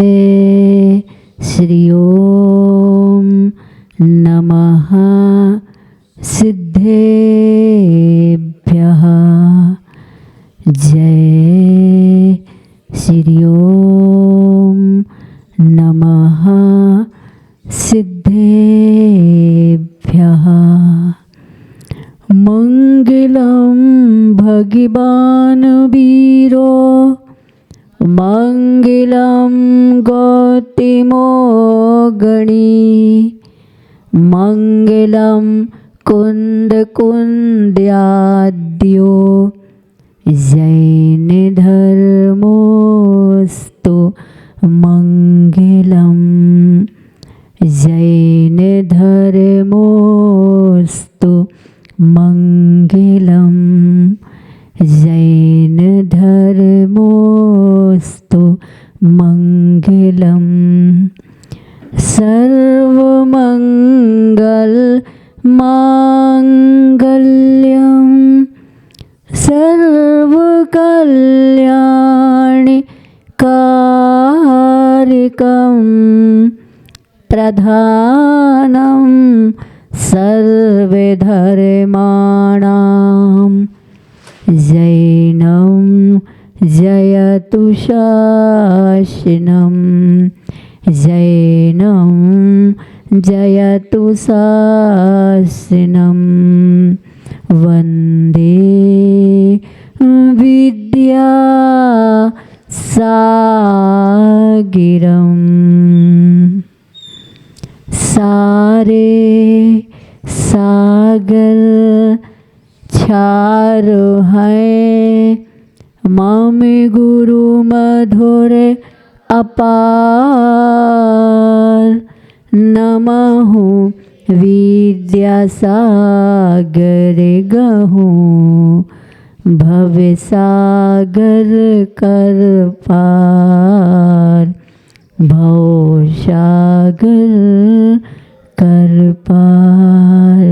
श्री ओम नमः सिद्धेभ्यः। जय श्री ओम नमः सिद्धेभ्यः। मंगलम भगवान वीरो मंगलम गौतमो गणी मंगलम कुंद कुंद्याद्यो जैन धर्मोस्तु मंगलम जैन धर्मोस्तु मंगलम जैन धर्मोस्तु मंगलम। सर्वमंगल मांगल्यम सर्वकल्याणि कारकम प्रधानम सर्वधर्माणां जैनं जयतु शासनं जैनं जयतु शासनं। वन्दे विद्यासागरम्। सारे सागर छारो है मम गुरु मधुर अपार। नमः विद्यासागर गहूँ भव सागर कर पार। भव सागर कर पार।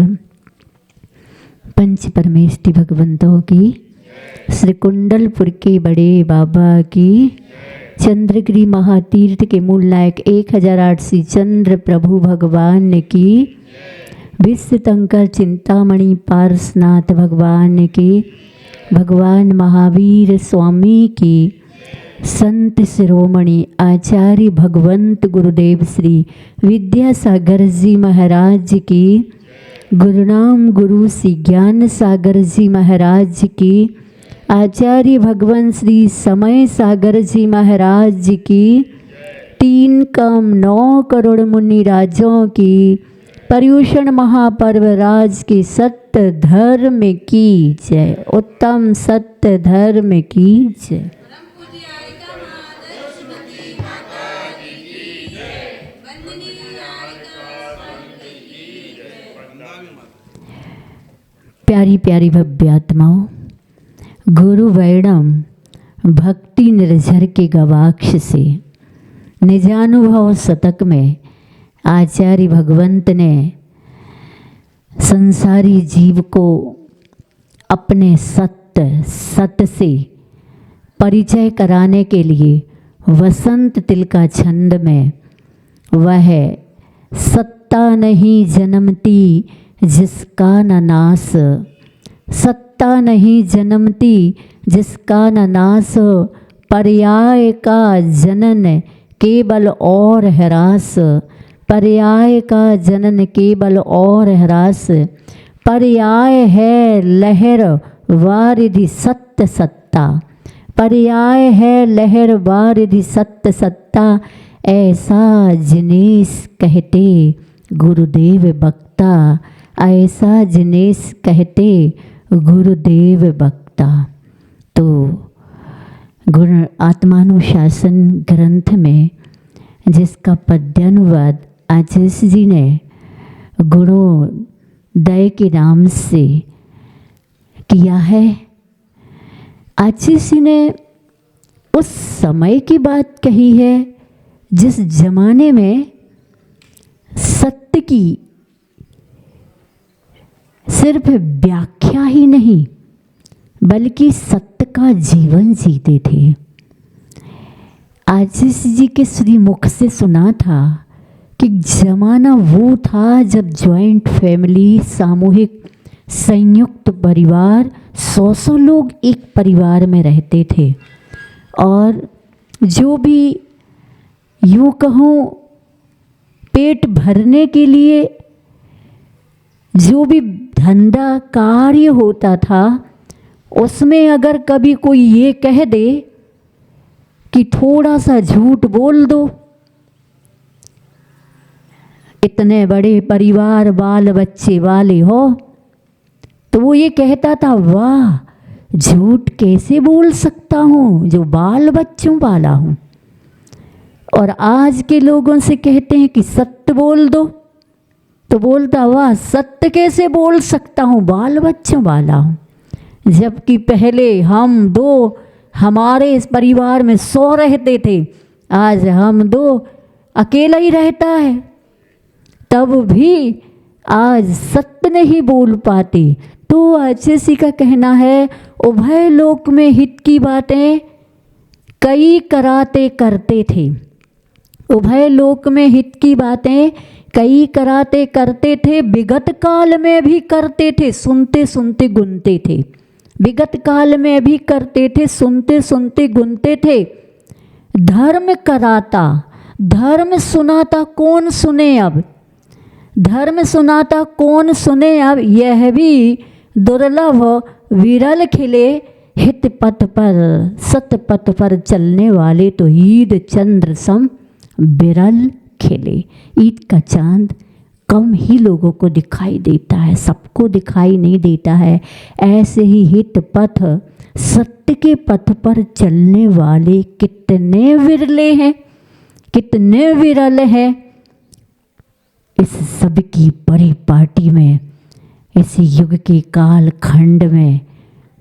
पंच परमेष्टि भगवंतों की, श्री कुंडलपुर के बड़े बाबा की, चंद्रगिरी महातीर्थ के मूल नायक 1008 श्री चंद्र प्रभु भगवान की, विश्व शंकर चिंतामणि पारसनाथ भगवान की, भगवान महावीर स्वामी की, संत शिरोमणि आचार्य भगवंत गुरुदेव श्री विद्यासागर जी महाराज की, गुरुनाम गुरु श्री ज्ञान सागर जी महाराज की, आचार्य भगवान श्री समय सागर जी महाराज की, 3 कम 9 करोड़ मुनि राजों की, पर्युषण महापर्व राज की सत्य धर्म की जय। उत्तम सत्य धर्म की जय। प्यारी प्यारी भव्य आत्माओं, गुरु वैणम भक्ति निर्झर के गवाक्ष से निजानुभव शतक में आचार्य भगवंत ने संसारी जीव को अपने सत्य से परिचय कराने के लिए वसंत तिल का छंद में वह सत्ता नहीं जन्मती जिसका न नाश, सत्ता नहीं जन्मती जिसका न नाश, पर्याय का जनन केवल और ह्रास, पर्याय का जनन केवल और ह्रास, पर्याय है लहर वारिधि सत्य सत्ता, पर्याय है लहर वारिधि सत्य सत्ता, ऐसा जिनेस कहते गुरुदेव बक्ता, ऐसा जिनेस कहते गुरुदेव बक्ता। तो गुण आत्मानुशासन ग्रंथ में जिसका पद्यानुवाद आचार्य जी ने गुणोदय के नाम से किया है, आचार्य जी ने उस समय की बात कही है जिस जमाने में सत्य की सिर्फ व्याख्या ही नहीं बल्कि सत्य का जीवन जीते थे। आशीष जी के श्री मुख से सुना था कि जमाना वो था जब जॉइंट फैमिली, सामूहिक संयुक्त परिवार, 100 लोग एक परिवार में रहते थे। और जो भी यूँ कहूँ पेट भरने के लिए जो भी धंधा कार्य होता था, उसमें अगर कभी कोई ये कह दे कि थोड़ा सा झूठ बोल दो, इतने बड़े परिवार बाल बच्चे वाले हो, तो वो ये कहता था, वाह झूठ कैसे बोल सकता हूँ जो बाल बच्चों वाला हूँ। और आज के लोगों से कहते हैं कि सत्य बोल दो, तो बोलता, वाह सत्य कैसे बोल सकता हूँ, बाल बच्चों वाला हूँ। जबकि पहले हम दो, हमारे इस परिवार में 100 रहते थे, आज हम 2 अकेला ही रहता है, तब भी आज सत्य नहीं बोल पाते। तो आचार्य का कहना है, उभय लोक में हित की बातें कई कराते करते थे। उभय लोक में हित की बातें कई कराते करते थे, विगत काल में भी करते थे, सुनते सुनते गुनते थे। विगत काल में भी करते थे, सुनते सुनते गुनते थे। धर्म कराता, धर्म सुनाता कौन सुने अब, धर्म सुनाता कौन सुने अब, यह भी दुर्लभ विरल खिले, हित पथ पर सत पथ पर चलने वाले तो ईद चंद्र सम विरल खिले। ईद का चांद कम ही लोगों को दिखाई देता है, सबको दिखाई नहीं देता है। ऐसे ही हित पथ सत्य के पथ पर चलने वाले कितने विरले हैं, कितने विरल हैं। इस सब की बड़ी पार्टी में, इस युग के काल खंड में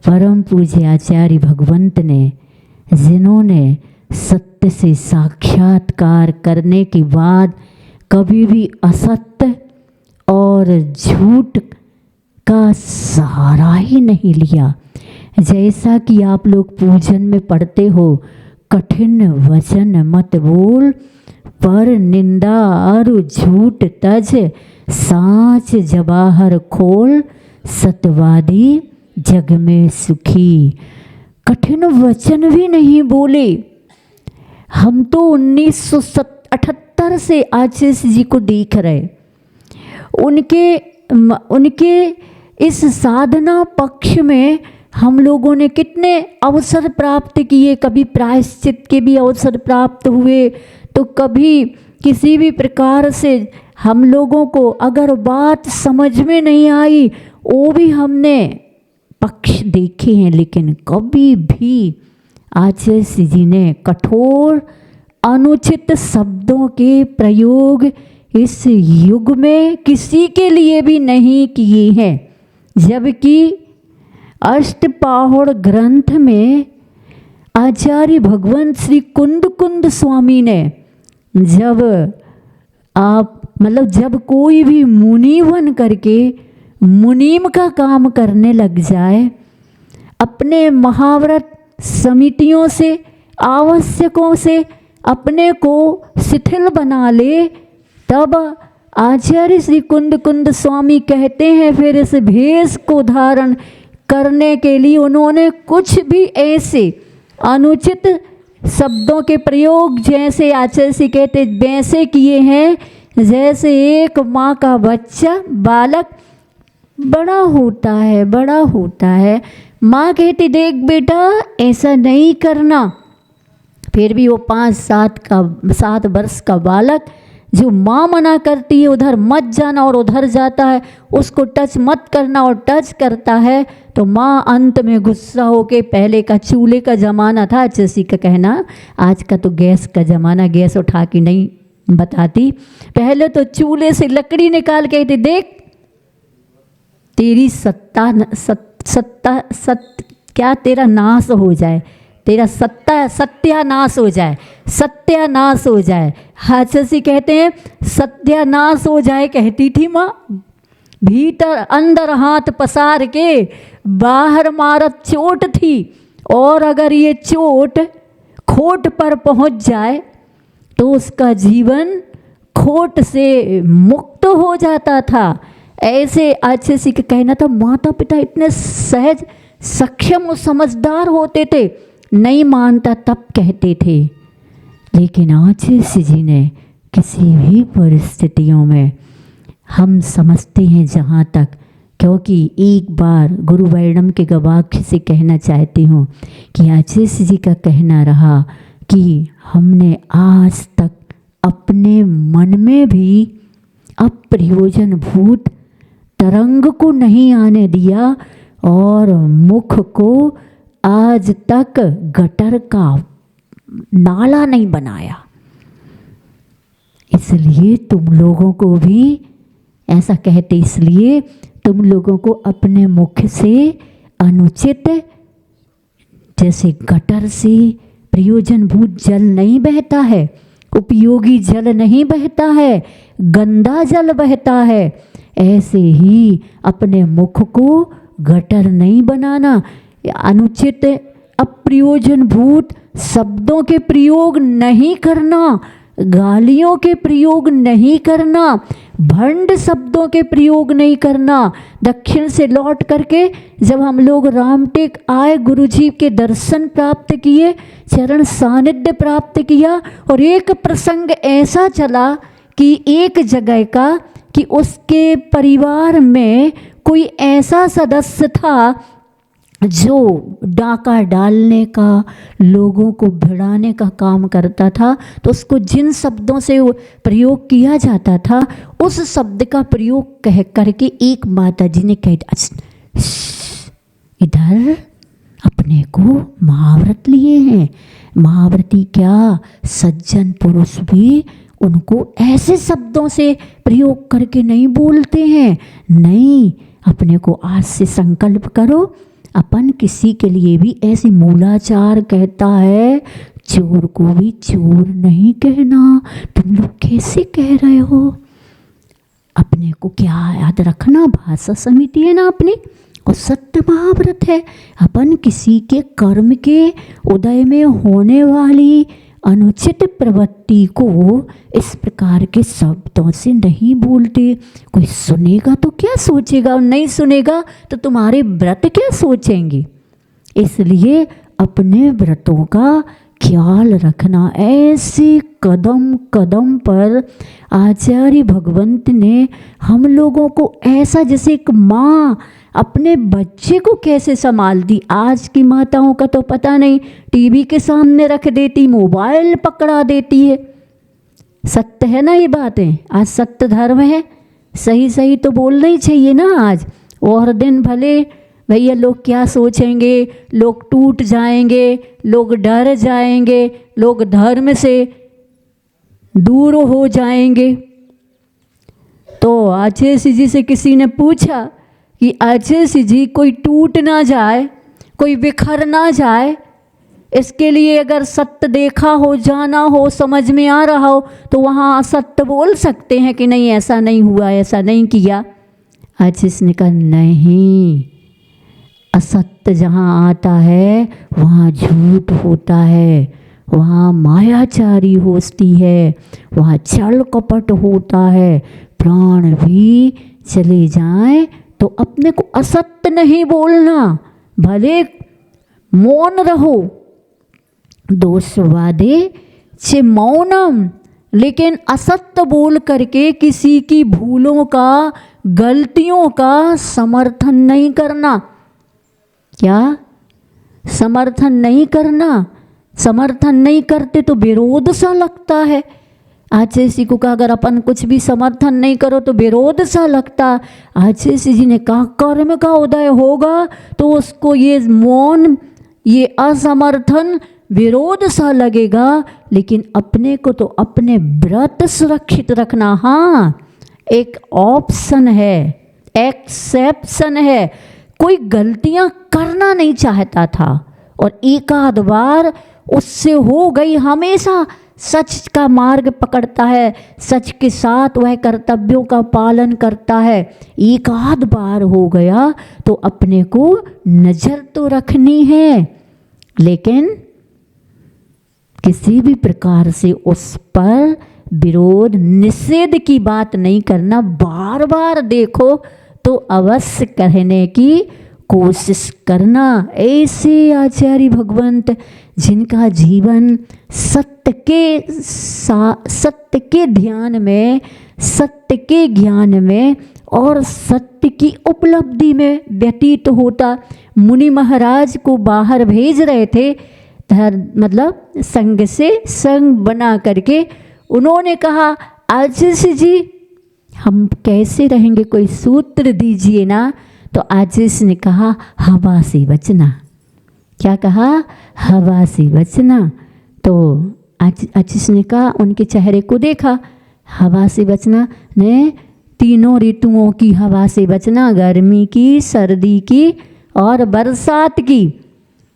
परम पूज्य आचार्य भगवंत ने, जिन्होंने सत्य से साक्षात्कार करने के बाद कभी भी असत्य और झूठ का सहारा ही नहीं लिया। जैसा कि आप लोग पूजन में पढ़ते हो, कठिन वचन मत बोल, पर निंदा और झूठ तज, साँच जवाहर खोल, सत्यवादी जग में सुखी। कठिन वचन भी नहीं बोले। हम तो 1978 से आचार्य जी को देख रहे, उनके इस साधना पक्ष में हम लोगों ने कितने अवसर प्राप्त किए। कभी प्रायश्चित के भी अवसर प्राप्त हुए, तो कभी किसी भी प्रकार से हम लोगों को अगर बात समझ में नहीं आई, वो भी हमने पक्ष देखे हैं। लेकिन कभी भी आचार्य जी ने कठोर अनुचित शब्दों के प्रयोग इस युग में किसी के लिए भी नहीं किए हैं। जबकि अष्टपाहुड़ ग्रंथ में आचार्य भगवंत श्री कुंद स्वामी ने, जब कोई भी मुनि बन करके मुनीम का काम करने लग जाए, अपने महाव्रत समितियों से, आवश्यकों से अपने को शिथिल बना ले, तब आचार्य श्री कुंद स्वामी कहते हैं, फिर इस भेष को धारण करने के लिए उन्होंने कुछ भी ऐसे अनुचित शब्दों के प्रयोग, जैसे आचार्य जी कहते वैसे किए हैं, जैसे एक माँ का बच्चा बालक बड़ा होता है। माँ कहती, देख बेटा ऐसा नहीं करना, फिर भी वो 5-7 वर्ष का बालक जो माँ मना करती है उधर मत जाना और उधर जाता है, उसको टच मत करना और टच करता है, तो माँ अंत में गुस्सा होके, पहले का चूल्हे का ज़माना था, जैसी का कहना, आज का तो गैस का ज़माना, गैस उठा के नहीं बताती, पहले तो चूल्हे से लकड़ी निकाल के कहती, देख तेरी क्या तेरा नाश हो जाए, तेरा सत्यानाश हो जाए, सत्यानाश हो जाए। आचार्य कहते हैं सत्यानाश हो जाए, कहती थी माँ, भीतर अंदर हाथ पसार के बाहर मारत चोट थी। और अगर ये चोट खोट पर पहुंच जाए तो उसका जीवन खोट से मुक्त हो जाता था। ऐसे आचार्य का कहना था। माता पिता इतने सहज सक्षम और समझदार होते थे, नहीं मानता तब कहते थे। लेकिन आचार्य जी ने किसी भी परिस्थितियों में, हम समझते हैं जहाँ तक, क्योंकि एक बार गुरु वैणम के गवाक्ष से कहना चाहती हूँ कि आचार्य जी का कहना रहा कि हमने आज तक अपने मन में भी अप्रयोजन भूत तरंग को नहीं आने दिया और मुख को आज तक गटर का नाला नहीं बनाया। इसलिए तुम लोगों को भी ऐसा कहते, इसलिए तुम लोगों को अपने मुख से अनुचित, जैसे गटर से प्रयोजनभूत जल नहीं बहता है, उपयोगी जल नहीं बहता है, गंदा जल बहता है, ऐसे ही अपने मुख को गटर नहीं बनाना। अनुचित अप्रयोजनभूत शब्दों के प्रयोग नहीं करना, गालियों के प्रयोग नहीं करना, भंड शब्दों के प्रयोग नहीं करना। दक्षिण से लौट करके जब हम लोग रामटेक आए, गुरुजी के दर्शन प्राप्त किए, चरण सानिध्य प्राप्त किया, और एक प्रसंग ऐसा चला कि एक जगह का कि उसके परिवार में कोई ऐसा सदस्य था जो डाका डालने का, लोगों को भिड़ाने का काम करता था। तो उसको जिन शब्दों से प्रयोग किया जाता था, उस शब्द का प्रयोग कह करके एक माता जी ने कह दिया, इधर अपने को महाव्रत लिए हैं। महाव्रती क्या, सज्जन पुरुष भी उनको ऐसे शब्दों से प्रयोग करके नहीं बोलते हैं। नहीं, अपने को आज से संकल्प करो, अपन किसी के लिए भी ऐसी मूलाचार कहता है, चोर को भी चोर नहीं कहना। तुम लोग कैसे कह रहे हो? अपने को क्या याद रखना, भाषा समिति है ना अपनी, और सत्य महाव्रत है। अपन किसी के कर्म के उदय में होने वाली अनुचित प्रवृत्ति को इस प्रकार के शब्दों से नहीं बोलते। कोई सुनेगा तो क्या सोचेगा, और नहीं सुनेगा तो तुम्हारे व्रत क्या सोचेंगे। इसलिए अपने व्रतों का ख्याल रखना। ऐसे कदम कदम पर आचार्य भगवंत ने हम लोगों को ऐसा, जैसे एक माँ अपने बच्चे को कैसे संभालती। आज की माताओं का तो पता नहीं, टीवी के सामने रख देती, मोबाइल पकड़ा देती है। सत्य है ना ये बातें? आज सत्य धर्म है, सही सही तो बोलना ही चाहिए ना आज। और दिन भले भैया लोग क्या सोचेंगे, लोग टूट जाएंगे, लोग डर जाएंगे, लोग धर्म से दूर हो जाएंगे। तो आचार्य जी से किसी ने पूछा कि आचार्य जी कोई टूट ना जाए, कोई बिखर ना जाए, इसके लिए अगर सत्य देखा हो, जाना हो, समझ में आ रहा हो, तो वहाँ असत्य बोल सकते हैं कि नहीं ऐसा नहीं हुआ, ऐसा नहीं किया। आचार्य ने कहा नहीं, असत्य जहाँ आता है वहाँ झूठ होता है, वहाँ मायाचारी होती है, वहाँ छल कपट होता है। प्राण भी चले जाए तो अपने को असत्य नहीं बोलना, भले मौन रहो, दोषवादे चे मौनम, लेकिन असत्य बोल करके किसी की भूलों का, गलतियों का समर्थन नहीं करना। क्या? समर्थन नहीं करना। समर्थन नहीं करते तो विरोध सा लगता है। आचार्य को कहा अगर अपन कुछ भी समर्थन नहीं करो तो विरोध सा लगता। आचार्य जी ने कहा कर्म का उदय होगा तो उसको ये मौन, ये असमर्थन, विरोध सा लगेगा, लेकिन अपने को तो अपने व्रत सुरक्षित रखना। हाँ, एक ऑप्शन है, एक्सेप्शन है। कोई गलतियां करना नहीं चाहता था और एक आध बार उससे हो गई, हमेशा सच का मार्ग पकड़ता है, सच के साथ वह कर्तव्यों का पालन करता है। एक आध बार हो गया तो अपने को नज़र तो रखनी है, लेकिन किसी भी प्रकार से उस पर विरोध निषेध की बात नहीं करना। बार बार देखो तो अवश्य कहने की कोशिश करना। ऐसे आचार्य भगवंत जिनका जीवन सत्य के ध्यान में, सत्य के ज्ञान में और सत्य की उपलब्धि में व्यतीत होता। मुनि महाराज को बाहर भेज रहे थे, मतलब संग से संग बना करके। उन्होंने कहा आचार्य जी हम कैसे रहेंगे, कोई सूत्र दीजिए ना। तो आचार्य ने कहा हवा से बचना। क्या कहा? हवा से बचना। तो आचार्य ने कहा, उनके चेहरे को देखा, हवा से बचना ने तीनों ऋतुओं की हवा से बचना, गर्मी की, सर्दी की और बरसात की।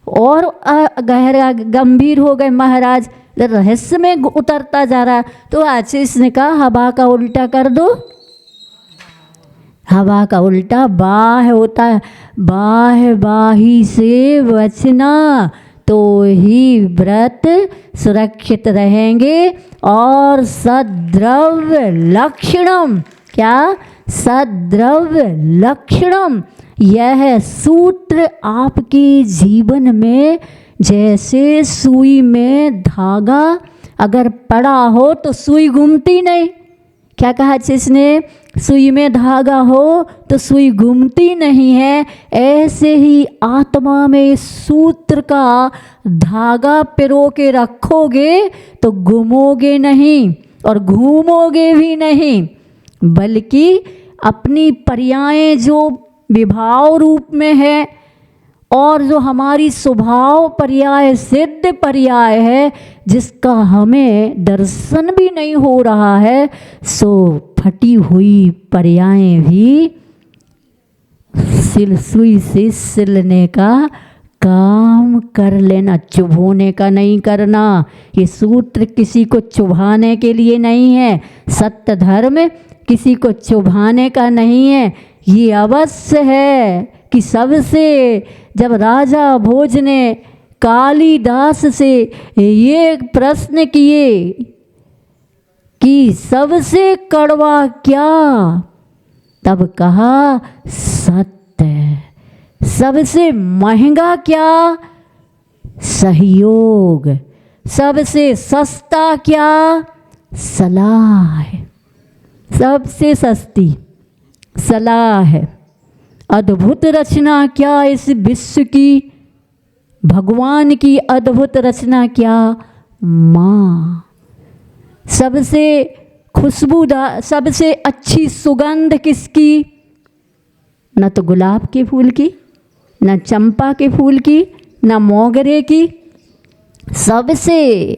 और गहरा गंभीर हो गए महाराज, रहस्य में उतरता जा रहा। तो आचार्य ने कहा हवा का उल्टा कर दो। हवा का उल्टा बाह होता है, बाह बाही से बचना तो ही व्रत सुरक्षित रहेंगे। और सद्रव्य लक्षणम, क्या? सद्रव्य लक्षणम। यह सूत्र आपके जीवन में जैसे सुई में धागा अगर पड़ा हो तो सुई घूमती नहीं। क्या कहा जिसने? सुई में धागा हो तो सुई घूमती नहीं है। ऐसे ही आत्मा में सूत्र का धागा पिरो के रखोगे तो घूमोगे नहीं और घूमोगे भी नहीं, बल्कि अपनी पर्यायें जो विभाव रूप में है और जो हमारी स्वभाव पर्याय सिद्ध पर्याय है, जिसका हमें दर्शन भी नहीं हो रहा है, सो फटी हुई पर्यायें भी सुई से सिलने का काम कर लेना, चुभोने का नहीं करना। ये सूत्र किसी को चुभाने के लिए नहीं है, सत्य धर्म किसी को चुभाने का नहीं है। ये अवश्य है कि सबसे, जब राजा भोज ने कालिदास से ये प्रश्न किए कि सबसे कड़वा क्या, तब कहा सत्य। सबसे महंगा क्या? सहयोग। सबसे सस्ता क्या? सलाह है। सबसे सस्ती सलाह है। अद्भुत रचना क्या इस विश्व की? भगवान की अद्भुत रचना क्या? माँ। सबसे खुशबूदार, सबसे अच्छी सुगंध किसकी? न तो गुलाब के फूल की, न चंपा के फूल की, न मोगरे की। सबसे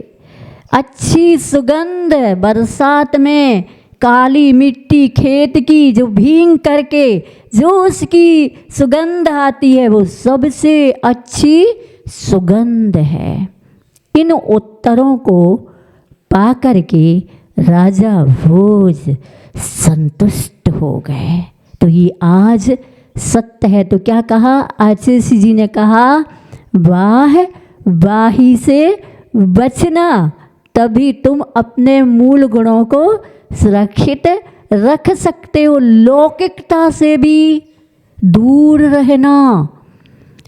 अच्छी सुगंध बरसात में काली मिट्टी खेत की जो भींग करके जो उसकी सुगंध आती है, वो सबसे अच्छी सुगंध है। इन उत्तरों को पाकर के राजा भोज संतुष्ट हो गए। तो ये आज सत्य है। तो क्या कहा आचार्य जी ने? कहा वाह वाही से बचना, तभी तुम अपने मूल गुणों को सुरक्षित रख सकते हो। लौकिकता से भी दूर रहना।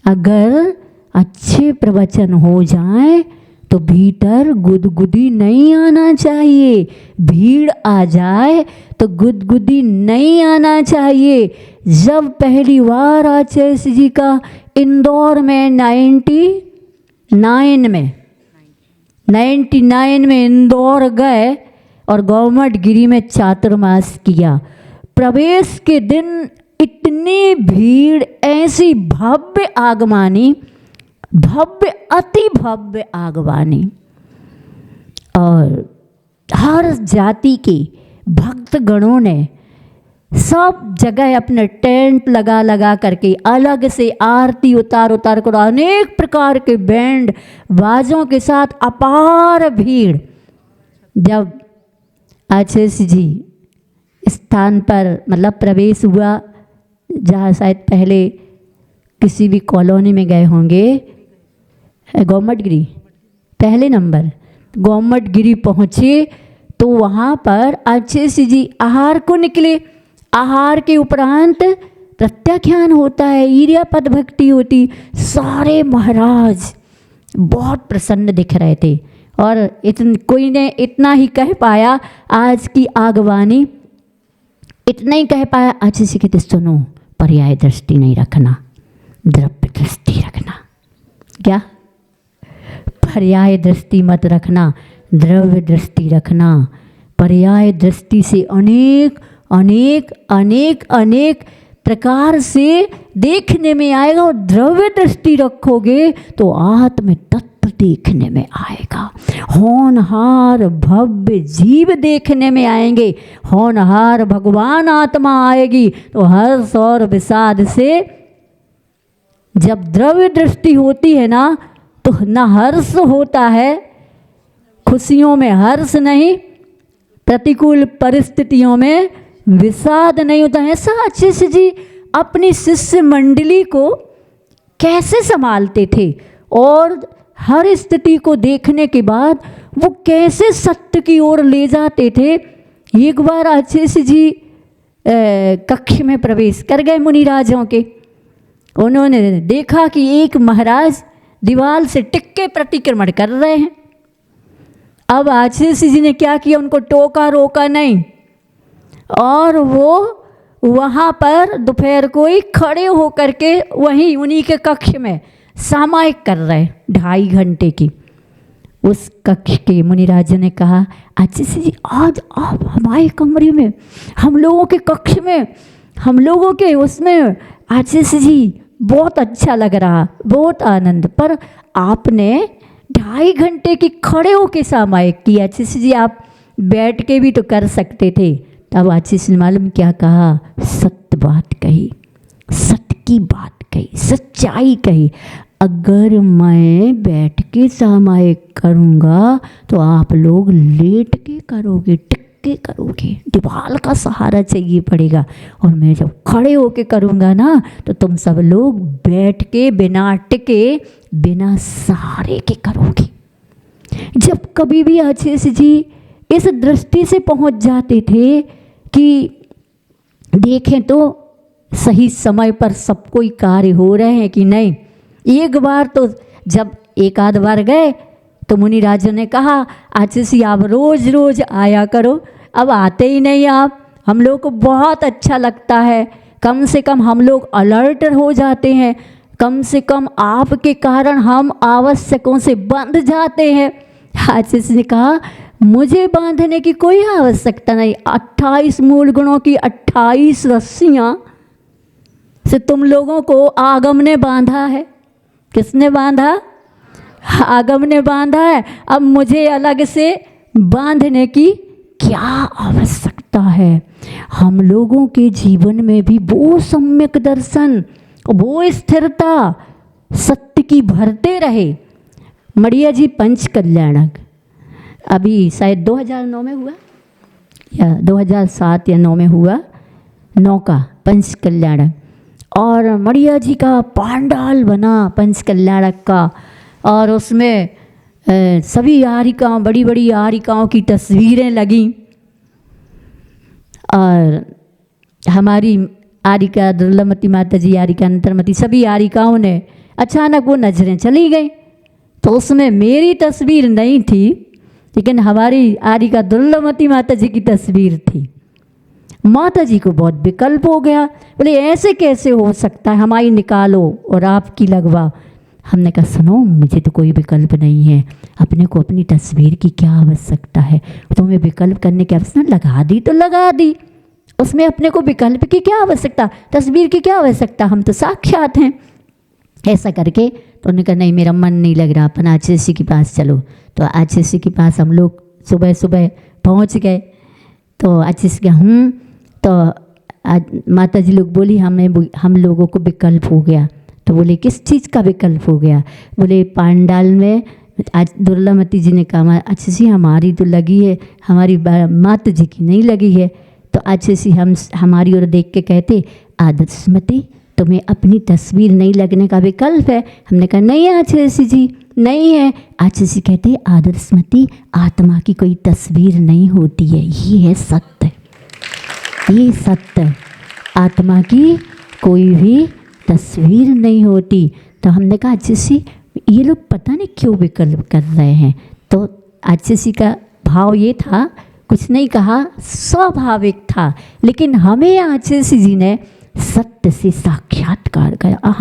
अगर अच्छे प्रवचन हो जाए तो भीतर गुदगुदी नहीं आना चाहिए। भीड़ आ जाए तो गुदगुदी नहीं आना चाहिए। जब पहली बार आचार्य जी का इंदौर में 99 में इंदौर गए और गवर्नमेंट गिरी में चातुर्मास किया। प्रवेश के दिन इतनी भीड़, ऐसी भव्य आगमानी, भव्य अति भव्य आगवानी, और हर जाति के भक्त गणों ने सब जगह अपने टेंट लगा लगा करके अलग से आरती उतार कर अनेक प्रकार के बैंड बाजों के साथ अपार भीड़। जब आचार्य जी स्थान पर मतलब प्रवेश हुआ, जहाँ शायद पहले किसी भी कॉलोनी में गए होंगे, गवर्नमेंट गिरी पहले नंबर, गोमट गिरी पहुँचे तो वहाँ पर अक्षय जी आहार को निकले। आहार के उपरांत प्रत्याख्यान होता है, ईर्या पद भक्ति होती। सारे महाराज बहुत प्रसन्न दिख रहे थे और कोई ने इतना ही कह पाया, आज की आगवानी इतना ही कह पाया, अक्षय जी कहते सुनो, पर्याय दृष्टि नहीं रखना, द्रव्य दृष्टि रखना। क्या? पर्याय दृष्टि मत रखना, द्रव्य दृष्टि रखना। पर्याय दृष्टि से अनेक अनेक अनेक अनेक प्रकार से देखने में आएगा, और द्रव्य दृष्टि रखोगे तो आत्म तत्व देखने में आएगा। होनहार भव्य जीव देखने में आएंगे, होनहार भगवान आत्मा आएगी। तो हर्ष और विषाद से जब द्रव्य दृष्टि होती है ना, तो न हर्ष होता है, खुशियों में हर्ष नहीं, प्रतिकूल परिस्थितियों में विषाद नहीं होता है। ऐसा अक्षय जी अपनी शिष्य मंडली को कैसे संभालते थे और हर स्थिति को देखने के बाद वो कैसे सत्य की ओर ले जाते थे। एक बार अक्षय जी कक्ष में प्रवेश कर गए मुनिराजों के। उन्होंने देखा कि एक महाराज दीवार से टिक्के प्रतिक्रमण कर रहे हैं। अब अक्षय जी ने क्या किया, उनको टोका रोका नहीं, और वो वहाँ पर दोपहर को ही खड़े होकर के वहीं उन्हीं के कक्ष में सामायिक कर रहे 2.5 घंटे की। उस कक्ष के मुनिराजों ने कहा, अक्षय जी आज आप हमारे कमरे में, हम लोगों के कक्ष में, हम लोगों के उसमें अक्षय जी बहुत अच्छा लग रहा, बहुत आनंद, पर आपने 2.5 घंटे की खड़े होके सामायिक की। अक्षय जी आप बैठ के भी तो कर सकते थे। तब अक्षय जी ने मालूम क्या कहा, सत्य बात कही, सत्य की बात कही, सच्चाई कही। अगर मैं बैठ के सामायिक करूँगा तो आप लोग लेट के करोगे, टिक के करोगे, दीवार का सहारा चाहिए पड़ेगा, और मैं जब खड़े होके करूँगा ना तो तुम सब लोग बैठ के बिना टिके बिना सहारे के करोगे। जब कभी भी अक्षय जी इस दृष्टि से पहुँच जाते थे कि देखें तो सही समय पर सब कोई कार्य हो रहे हैं कि नहीं। एक बार तो जब एक आध बार गए तो मुनिराजों ने कहा, अक्षय जी आप रोज़ रोज़ आया करो। अब आते ही नहीं आप, हम लोग को बहुत अच्छा लगता है, कम से कम हम लोग अलर्ट हो जाते हैं, कम से कम आपके कारण हम आवश्यकों से बंध जाते हैं। अक्षय जी ने कहा, मुझे बांधने की कोई आवश्यकता नहीं। 28 मूल गुणों की 28 रस्सियाँ से तुम लोगों को आगम ने बांधा है। किसने बांधा? आगम ने बांधा है। अब मुझे अलग से बांधने की क्या आवश्यकता है। हम लोगों के जीवन में भी वो सम्यक दर्शन, वो स्थिरता सत्य की भरते रहे। मड़िया जी पंच कल्याणक अभी शायद 2009 में हुआ या 2007 या 9 में हुआ, 9 का पंच कल्याणक, और मड़िया जी का पांडाल बना पंच कल्याणक का, और उसमें सभी आरिकाओं, बड़ी बड़ी आरिकाओं की तस्वीरें लगीं, और हमारी आरिका दुर्लभमती माता जी, आरिका अंतर्मती, सभी आरिकाओं ने अचानक वो नजरें चली गई। तो उसमें मेरी तस्वीर नहीं थी, लेकिन हमारी आरिका दुर्लभमती माता जी की तस्वीर थी। माता जी को बहुत विकल्प हो गया, बोले ऐसे कैसे हो सकता है, हमारी निकालो और आपकी लगवा। हमने कहा सुनो, मुझे तो कोई विकल्प नहीं है, अपने को अपनी तस्वीर की क्या आवश्यकता है, तुम्हें विकल्प करने की आवश्यकता, लगा दी तो लगा दी, उसमें अपने को विकल्प की क्या आवश्यकता, तस्वीर की क्या आवश्यकता, हम तो साक्षात हैं। ऐसा करके तो उन्होंने कहा नहीं मेरा मन नहीं लग रहा, अपन अक्षय जी के पास चलो। तो अक्षय जी के पास हम लोग सुबह सुबह पहुंच गए। तो अक्षय जी तो माता जी लोग बोली हम लोगों को विकल्प हो गया। तो बोले किस चीज़ का विकल्प हो गया? बोले पांडाल में। आज दुर्लभमती जी ने कहा अक्षय जी हमारी तो लगी है, हमारी माता जी की नहीं लगी है। तो अक्षय जी हमारी ओर देख के कहते आदर्शमती तुम्हें अपनी तस्वीर नहीं लगने का विकल्प है। हमने कहा नहीं अक्षय जी नहीं है। आचार्य जी कहते हैं आदर स्मृति आत्मा की कोई तस्वीर नहीं होती है, ये है सत्य, ये सत्य, आत्मा की कोई भी तस्वीर नहीं होती। तो हमने कहा आचार्य जी ये लोग पता नहीं क्यों विकल्प कर रहे हैं। तो आचार्य जी का भाव ये था, कुछ नहीं कहा, स्वाभाविक था, लेकिन हमें आचार्य जी ने सत्य से साक्षात्कार करा।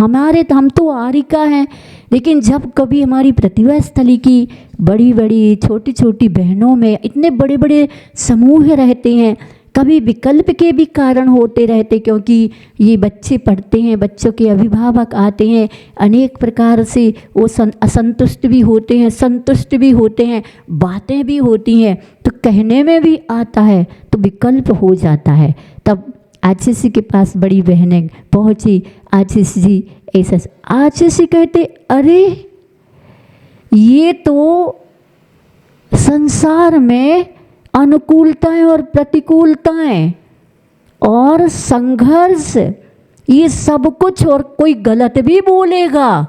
हम तो आरिका हैं, लेकिन जब कभी हमारी प्रतिभा स्थली की बड़ी बड़ी छोटी छोटी बहनों में इतने बड़े बड़े समूह रहते हैं, कभी विकल्प के भी कारण होते रहते, क्योंकि ये बच्चे पढ़ते हैं, बच्चों के अभिभावक आते हैं, अनेक प्रकार से वो असंतुष्ट भी होते हैं, संतुष्ट भी होते हैं, बातें भी होती हैं, तो कहने में भी आता है, तो विकल्प हो जाता है। तब आचार्य जी के पास बड़ी बहनें पहुँची, आचार्य जी ऐसा, आचार्य जी कहते अरे ये तो संसार में अनुकूलताएं और प्रतिकूलताएं और संघर्ष, ये सब कुछ, और कोई गलत भी बोलेगा,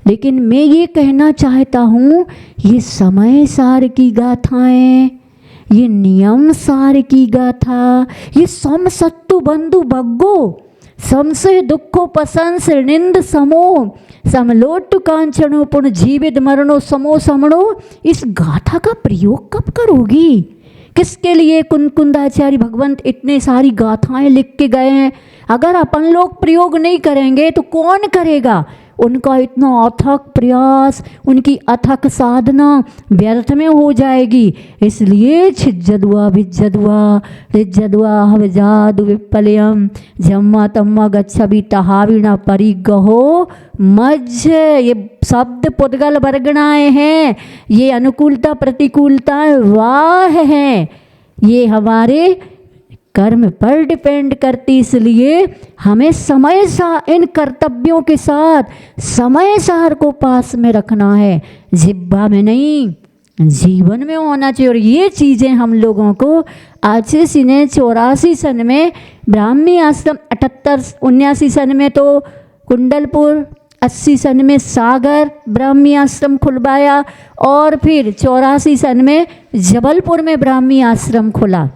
लेकिन मैं ये कहना चाहता हूँ ये समय सार की गाथाएं, ये नियम सार की गाथा, ये सम सत्तु बंधु भग्गो संशय दुखो पसंस निंद समो समलोटु कांचनो पुण्य जीवित मरणो समो समणो, इस गाथा का प्रयोग कब करोगी? किसके लिए कुंदाचार्य भगवंत इतने सारी गाथाएं लिख के गए हैं? अगर अपन लोग प्रयोग नहीं करेंगे तो कौन करेगा? उनका इतना अथक प्रयास, उनकी अथक साधना व्यर्थ में हो जाएगी। इसलिए छिज्जदुआ विज्जदुआ रिज्जदुआ हवजादु विपलयम जम्मा तम्मा गच्छबि तहाविना परिगहो मज्ज, ये शब्द पुद्गल वर्गणाएं हैं, ये अनुकूलता प्रतिकूलताएं वाह हैं, ये हमारे कर्म पर डिपेंड करती। इसलिए हमें समय सा इन कर्तव्यों के साथ समय सार को पास में रखना है, जिब्बा में नहीं, जीवन में होना चाहिए। और ये चीज़ें हम लोगों को आचार्य जी ने 84 सन में ब्राह्मी आश्रम, 78 79 सन में तो कुंडलपुर, 80 सन में सागर ब्राह्मी आश्रम खुलवाया, और फिर 84 सन में जबलपुर में ब्राह्मी आश्रम खुला।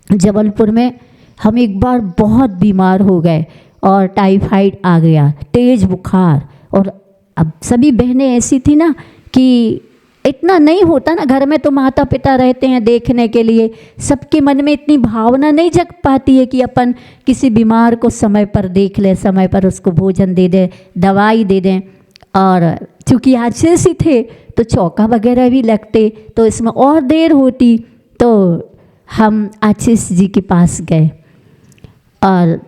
जबलपुर में हम एक बार बहुत बीमार हो गए और टाइफाइड आ गया, तेज़ बुखार, और अब सभी बहनें ऐसी थी ना कि इतना नहीं होता ना, घर में तो माता पिता रहते हैं देखने के लिए, सबके मन में इतनी भावना नहीं जग पाती है कि अपन किसी बीमार को समय पर देख लें, समय पर उसको भोजन दे दें, दवाई दे दें। और चूँकि आचार्य जी थे तो चौका वगैरह भी लगते, तो इसमें और देर होती। तो हम आचार्य जी के पास गए और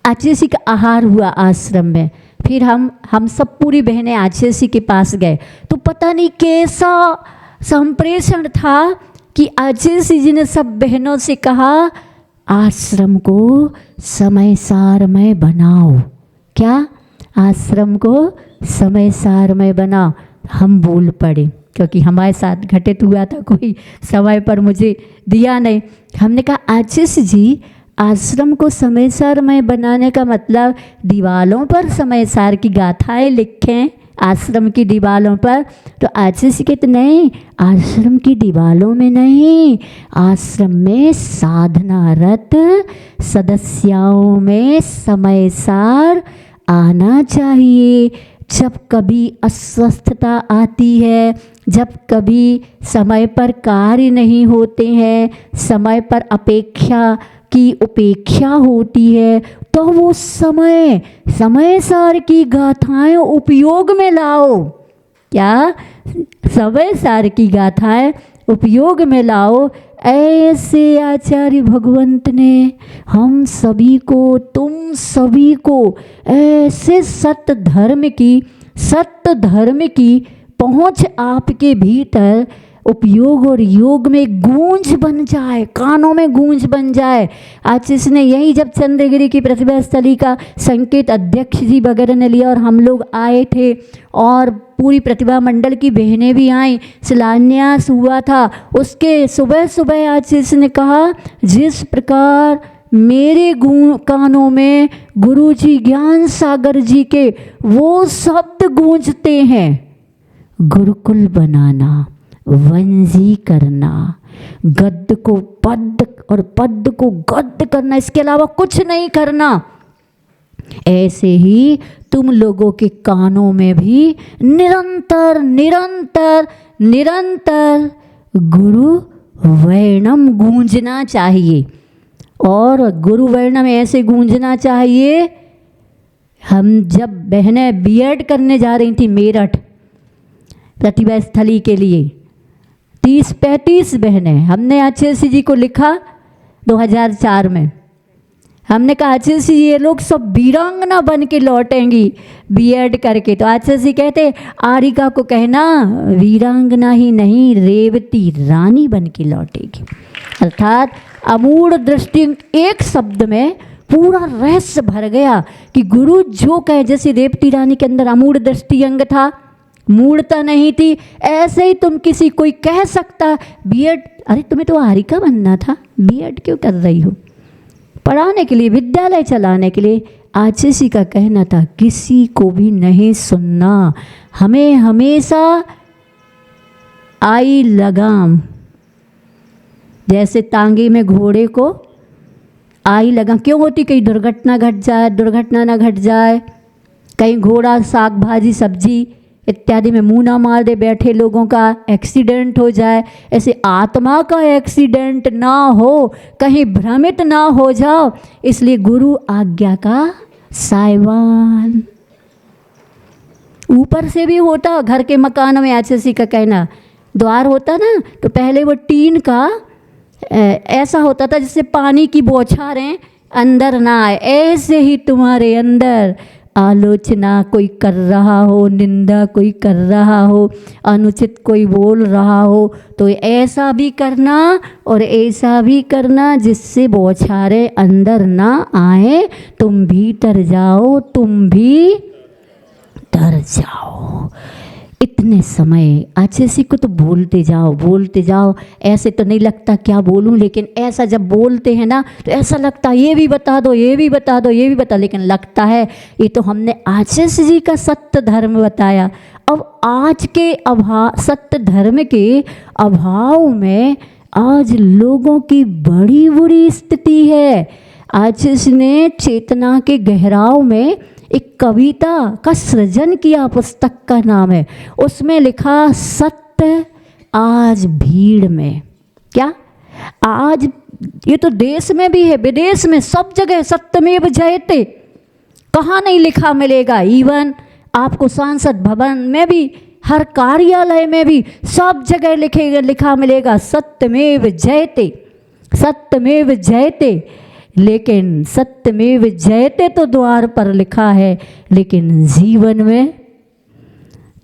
आचार्य जी का आहार हुआ आश्रम में। फिर हम सब पूरी बहनें आचार्य जी के पास गए, तो पता नहीं कैसा संप्रेषण था कि आचार्य जी ने सब बहनों से कहा आश्रम को समय सार में बनाओ। क्या? आश्रम को समय सार में बनाओ। हम बोल पड़े, क्योंकि हमारे साथ घटित हुआ था, कोई समय पर मुझे दिया नहीं। हमने कहा आचार्य जी आश्रम को समय सार में बनाने का मतलब दीवालों पर समय सार की गाथाएं लिखें आश्रम की दीवालों पर। तो आचार्य जी कहते नहीं, आश्रम की दीवालों में नहीं, आश्रम में साधनारत सदस्यों में समय सार आना चाहिए। जब कभी अस्वस्थता आती है, जब कभी समय पर कार्य नहीं होते हैं, समय पर अपेक्षा की उपेक्षा होती है, तो वो समय सार की गाथाएं उपयोग में लाओ। क्या? समय सार की गाथाएं उपयोग में लाओ। ऐसे आचार्य भगवंत ने हम सभी को, तुम सभी को ऐसे सत्य धर्म की पहुँच आपके भीतर उपयोग और योग में गूंज बन जाए, कानों में गूंज बन जाए। आचार्य ने यही जब चंद्रगिरी की प्रतिभा स्थली का संकेत अध्यक्ष जी वगैरह ने लिया और हम लोग आए थे और पूरी प्रतिभा मंडल की बहनें भी आईं, शिलान्यास हुआ था, उसके सुबह सुबह आचार्य ने कहा जिस प्रकार मेरे कानों में गुरु जी ज्ञान सागर जी के वो शब्द गूंजते हैं, गुरुकुल बनाना, वंजी करना, गद्य को पद्य और पद्य को गद्य करना, इसके अलावा कुछ नहीं करना। ऐसे ही तुम लोगों के कानों में भी निरंतर निरंतर निरंतर गुरु वर्णम गूंजना चाहिए। और गुरु वर्णम ऐसे गूंजना चाहिए, हम जब बहनें बीएड करने जा रही थी मेरठ प्रतिभा स्थली के लिए, 30-35 बहनें, हमने आचार्य जी को लिखा 2004 में। हमने कहा आचार्य जी ये लोग सब वीरांगना बन के लौटेंगी बीएड करके। तो आचार्य जी कहते आरिका को कहना वीरांगना ही नहीं, रेवती रानी बन के लौटेगी। अर्थात अमूढ़ दृष्टि, एक शब्द में पूरा रहस्य भर गया कि गुरु जो कहे, जैसे रेवती रानी के अंदर अमूढ़ दृष्टि अंग था, मूढ़ता नहीं थी, ऐसे ही तुम किसी कोई कह सकता बीएड, अरे तुम्हें तो आरिका बनना था, बीएड क्यों कर रही हो? पढ़ाने के लिए, विद्यालय चलाने के लिए। आचार्य जी का कहना था किसी को भी नहीं सुनना, हमें हमेशा आई लगाम, जैसे तांगे में घोड़े को आई लगाम क्यों होती? कहीं दुर्घटना घट जाए, दुर्घटना ना घट जाए, कहीं घोड़ा साग भाजी सब्जी इत्यादि में मुंह ना मार दे, बैठे लोगों का एक्सीडेंट हो जाए, ऐसे आत्मा का एक्सीडेंट ना हो, कहीं भ्रमित ना हो जाओ, इसलिए गुरु आज्ञा का साइवान। ऊपर से भी होता, घर के मकान में आचार्य का कहना, द्वार होता ना तो पहले वो टीन का ऐसा होता था जिससे पानी की बौछारें अंदर ना आए। ऐसे ही तुम्हारे अंदर आलोचना कोई कर रहा हो, निंदा कोई कर रहा हो, अनुचित कोई बोल रहा हो, तो ऐसा भी करना और ऐसा भी करना जिससे बौछारें अंदर ना आए। तुम भीतर जाओ, तुम भी डर जाओ। इतने समय आचार्य को तो बोलते जाओ, ऐसे तो नहीं लगता क्या बोलूं, लेकिन ऐसा जब बोलते हैं ना तो ऐसा लगता है ये भी बता दो, ये भी बता दो, ये भी बता, लेकिन लगता है ये तो हमने आचार्य जी का सत्य धर्म बताया। अब आज के सत्य धर्म के अभाव में आज लोगों की बड़ी बुरी स्थिति है। आचार्य ने चेतना के गहराव में एक कविता का सृजन किया, पुस्तक का नाम है, उसमें लिखा सत्य आज भीड़ में। क्या आज ये तो देश में भी है, विदेश में, सब जगह सत्यमेव जयते, कहाँ नहीं लिखा मिलेगा। इवन आपको संसद भवन में भी, हर कार्यालय में भी, सब जगह लिखा मिलेगा सत्यमेव जयते, सत्यमेव जयते। लेकिन सत्यमेव जयते तो द्वार पर लिखा है, लेकिन जीवन में,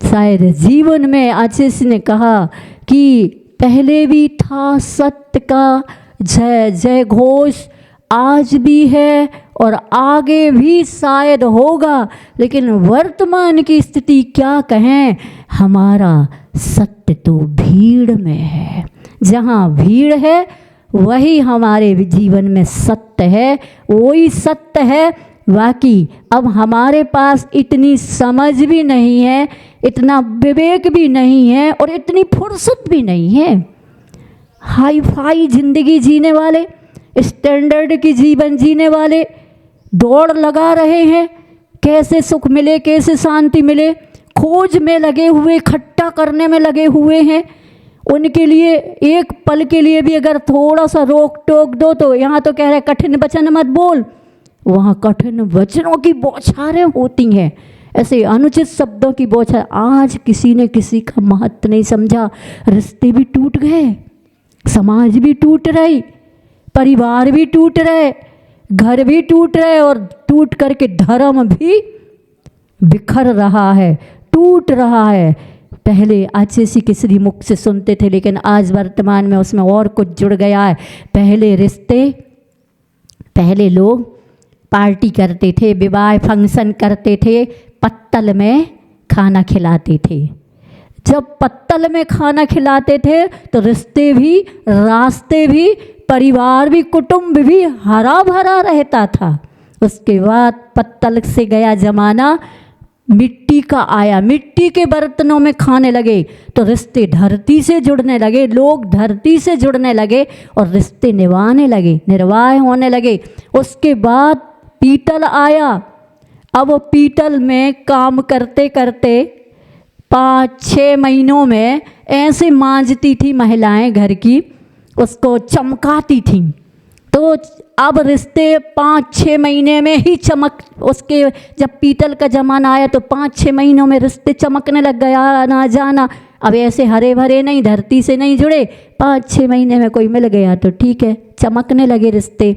शायद जीवन में आचार्य ने कहा कि पहले भी था सत्य का जय जय घोष, आज भी है और आगे भी शायद होगा, लेकिन वर्तमान की स्थिति क्या कहें, हमारा सत्य तो भीड़ में है। जहाँ भीड़ है वही हमारे जीवन में सत्य है, वही सत्य है। बाकी अब हमारे पास इतनी समझ भी नहीं है, इतना विवेक भी नहीं है और इतनी फुर्सत भी नहीं है। हाई फाई जिंदगी जीने वाले, स्टैंडर्ड की जीवन जीने वाले दौड़ लगा रहे हैं, कैसे सुख मिले, कैसे शांति मिले, खोज में लगे हुए, इकट्ठा करने में लगे हुए हैं। उनके लिए एक पल के लिए भी अगर थोड़ा सा रोक टोक दो तो यहाँ तो कह रहे कठिन वचन मत बोल, वहाँ कठिन वचनों की बौछारें होती हैं, ऐसे अनुचित शब्दों की बौछार। आज किसी ने किसी का महत्व नहीं समझा, रिश्ते भी टूट गए, समाज भी टूट रही, परिवार भी टूट रहे, घर भी टूट रहे और टूट करके धर्म भी बिखर रहा है, टूट रहा है। पहले आचार्य के श्री मुख से सुनते थे, लेकिन आज वर्तमान में उसमें और कुछ जुड़ गया है। पहले रिश्ते, पहले लोग पार्टी करते थे, विवाह फंक्शन करते थे, पत्तल में खाना खिलाते थे। जब पत्तल में खाना खिलाते थे तो रिश्ते भी, रास्ते भी, परिवार भी, कुटुंब भी हरा भरा रहता था। उसके बाद पत्तल से गया जमाना मिट्टी का आया, मिट्टी के बर्तनों में खाने लगे तो रिश्ते धरती से जुड़ने लगे, लोग धरती से जुड़ने लगे और रिश्ते निभाने लगे, निर्वाह होने लगे। उसके बाद पीतल आया। अब वो पीतल में काम करते करते 5-6 महीनों में ऐसे मांजती थी महिलाएं घर की, उसको चमकाती थी। तो अब रिश्ते 5-6 महीने में ही चमक, उसके जब पीतल का ज़माना आया तो 5-6 महीनों में रिश्ते चमकने लग गया ना जाना। अब ऐसे हरे भरे नहीं, धरती से नहीं जुड़े, 5-6 महीने में कोई मिल गया तो ठीक है, चमकने लगे रिश्ते।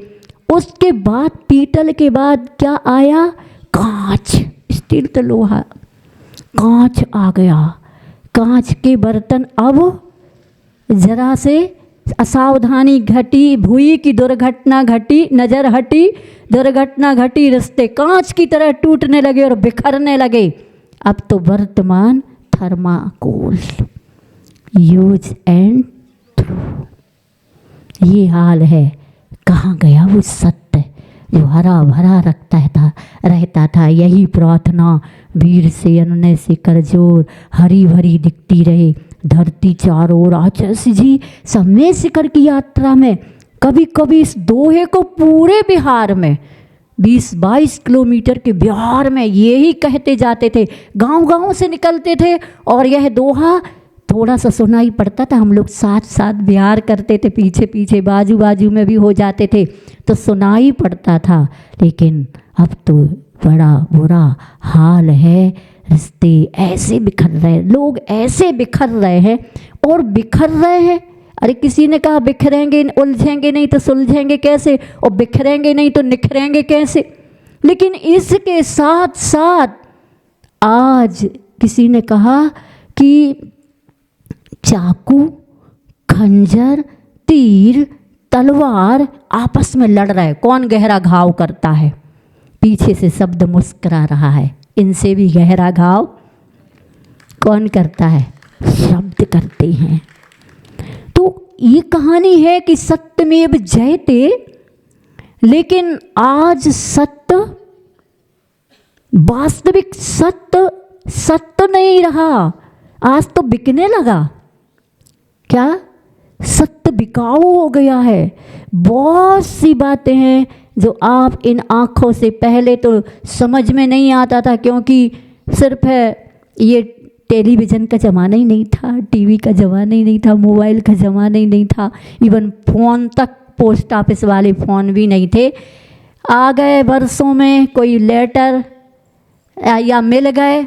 उसके बाद पीतल के बाद क्या आया? कांच, स्टील तो लोहा, कांच आ गया। कांच के बर्तन अब जरा से असावधानी घटी, भुई की दुर्घटना घटी, नज़र हटी, दुर्घटना घटी, रिश्ते कांच की तरह टूटने लगे और बिखरने लगे। अब तो वर्तमान थर्माकोल, यूज एंड थ्रो, ये हाल है। कहाँ गया वो सत्य जो हरा भरा रहता था? यही प्रार्थना वीर से अन्य से करजोर, हरी भरी दिखती रहे धरती चारों ओर। आचार्य जी समय शिखर की यात्रा में कभी कभी इस दोहे को पूरे बिहार में 20-22 किलोमीटर के बिहार में यही कहते जाते थे, गांव गांव से निकलते थे और यह दोहा थोड़ा सा सुनाई पड़ता था। हम लोग साथ साथ बिहार करते थे, पीछे पीछे बाजू बाजू में भी हो जाते थे तो सुनाई पड़ता था। लेकिन अब तो बड़ा बुरा हाल है, रिश्ते ऐसे बिखर रहे हैं, लोग ऐसे बिखर रहे हैं और बिखर रहे हैं। अरे किसी ने कहा बिखरेंगे, उलझेंगे नहीं तो सुलझेंगे कैसे, और बिखरेंगे नहीं तो निखरेंगे कैसे। लेकिन इसके साथ साथ आज किसी ने कहा कि चाकू, खंजर, तीर, तलवार आपस में लड़ रहे, कौन गहरा घाव करता है? पीछे से शब्द मुस्कुरा रहा है, इनसे भी गहरा घाव कौन करता है? शब्द करते हैं। तो ये कहानी है कि सत्यमेव जयते, लेकिन आज सत्य, वास्तविक सत्य नहीं रहा, आज तो बिकने लगा। क्या? सत्य बिकाऊ हो गया है। बहुत सी बातें हैं जो आप इन आँखों से पहले तो समझ में नहीं आता था, क्योंकि सिर्फ ये टेलीविज़न का ज़माना ही नहीं था, टीवी का ज़माना ही नहीं था, मोबाइल का ज़माना ही नहीं था, इवन फ़ोन तक, पोस्ट ऑफिस वाले फ़ोन भी नहीं थे। आ गए वर्षों में, कोई लेटर या मिल गए,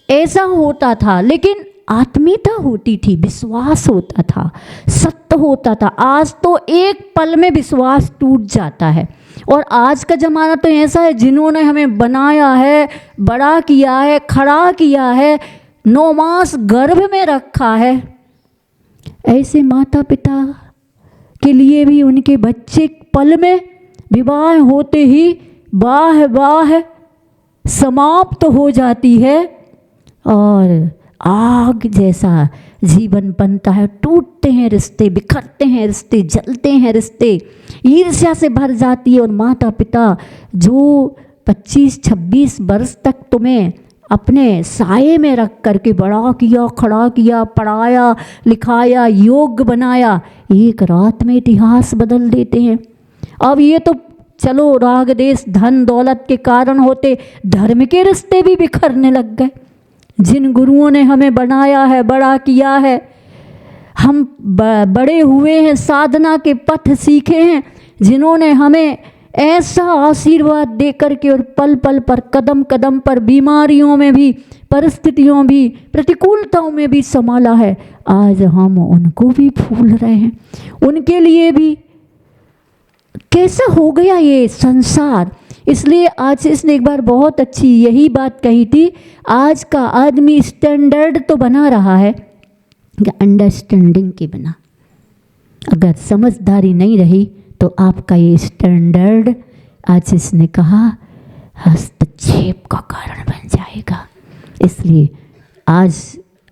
ऐसा होता था। लेकिन आत्मीयता होती थी, विश्वास होता था, सत्य होता था। आज तो एक पल में विश्वास टूट जाता है। और आज का ज़माना तो ऐसा है, जिन्होंने हमें बनाया है, बड़ा किया है, खड़ा किया है, 9 मास गर्भ में रखा है, ऐसे माता पिता के लिए भी उनके बच्चे पल में विवाह होते ही वाह समाप्त हो जाती है और आग जैसा जीवन बनता है। टूटते हैं रिश्ते, बिखरते हैं रिश्ते, जलते हैं रिश्ते, ईर्ष्या से भर जाती है। और माता पिता जो 25-26 वर्ष तक तुम्हें अपने साये में रख करके बड़ा किया, खड़ा किया, पढ़ाया, लिखाया, योग्य बनाया, एक रात में इतिहास बदल देते हैं। अब ये तो चलो राग देश धन दौलत के कारण होते, धर्म के रिश्ते भी बिखरने लग गए। जिन गुरुओं ने हमें बनाया है, बड़ा किया है, हम बड़े हुए हैं, साधना के पथ सीखे हैं, जिन्होंने हमें ऐसा आशीर्वाद दे करके और पल पल पर, कदम कदम पर, बीमारियों में भी, परिस्थितियों भी, प्रतिकूलताओं में भी संभाला है, आज हम उनको भी भूल रहे हैं। उनके लिए भी कैसा हो गया ये संसार। इसलिए आज इसने एक बार बहुत अच्छी यही बात कही थी, आज का आदमी स्टैंडर्ड तो बना रहा है, अंडरस्टैंडिंग के बिना। अगर समझदारी नहीं रही तो आपका ये स्टैंडर्ड, आज इसने कहा, हस्तक्षेप का कारण बन जाएगा। इसलिए आज